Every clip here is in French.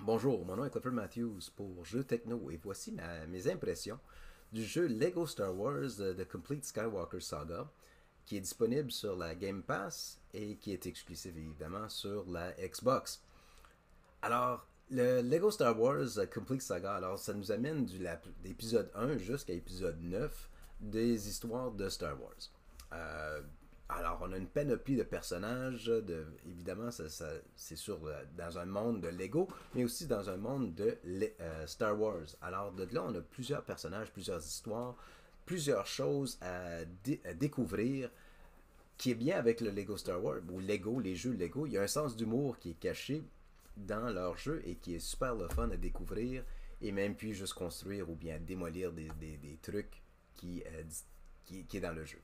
Bonjour, mon nom est Clifford Matthews pour Jeux Techno et voici mes impressions du jeu Lego Star Wars The Complete Skywalker Saga qui est disponible sur la Game Pass et qui est exclusif évidemment sur la Xbox. Alors, le Lego Star Wars Complete Saga, alors ça nous amène d'épisode 1 jusqu'à épisode 9 des histoires de Star Wars. Euh, alors, on a une panoplie de personnages, évidemment, c'est dans un monde de Lego, mais aussi dans un monde de Star Wars. Alors, de là, on a plusieurs personnages, plusieurs histoires, plusieurs choses à découvrir, qui est bien avec le Lego Star Wars, ou Lego, les jeux Lego. Il y a un sens d'humour qui est caché dans leur jeu et qui est super le fun à découvrir, et même puis juste construire ou bien démolir des trucs qui est dans le jeu.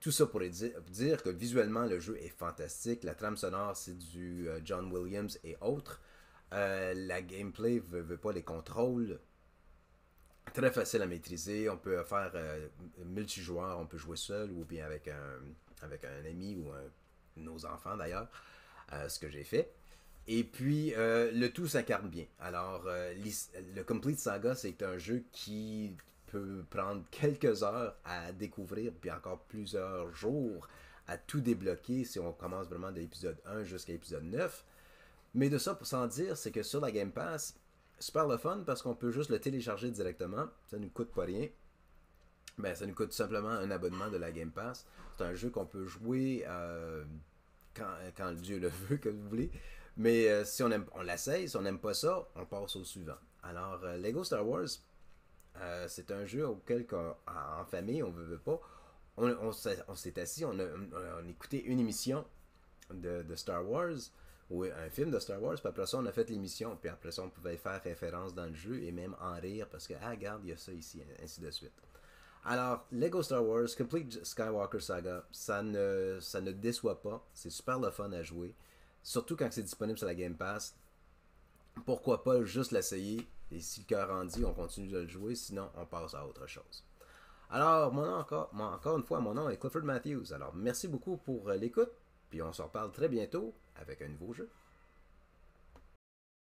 Tout ça pour dire que visuellement le jeu est fantastique, la trame sonore c'est du John Williams et autres, la gameplay veut pas, les contrôles très facile à maîtriser, on peut faire multijoueur, on peut jouer seul ou bien avec un ami ou nos enfants d'ailleurs, ce que j'ai fait. Et puis, le tout s'incarne bien. Alors, le Complete Saga, c'est un jeu qui peut prendre quelques heures à découvrir, puis encore plusieurs jours à tout débloquer si on commence vraiment de l'épisode 1 jusqu'à l'épisode 9. Mais de ça, pour s'en dire, c'est que sur la Game Pass, super le fun parce qu'on peut juste le télécharger directement. Ça ne nous coûte pas rien. Ben, ça nous coûte simplement un abonnement de la Game Pass. C'est un jeu qu'on peut jouer quand Dieu le veut, que vous voulez. Mais si on aime, on l'essaye. Si on n'aime pas ça, on passe au suivant. Alors, Lego Star Wars, c'est un jeu auquel, en famille, on veut pas. On s'est assis, on écoutait une émission de Star Wars, ou un film de Star Wars, puis après ça, on a fait l'émission, puis après ça, on pouvait faire référence dans le jeu et même en rire parce que, ah, regarde, il y a ça ici, ainsi de suite. Alors, Lego Star Wars Complete Skywalker Saga, ça ne déçoit pas. C'est super le fun à jouer. Surtout quand c'est disponible sur la Game Pass. Pourquoi pas juste l'essayer? Et si le cœur en dit, on continue de le jouer. Sinon, on passe à autre chose. Alors, encore une fois, mon nom est Clifford Matthews. Alors, merci beaucoup pour l'écoute. Puis on se reparle très bientôt avec un nouveau jeu.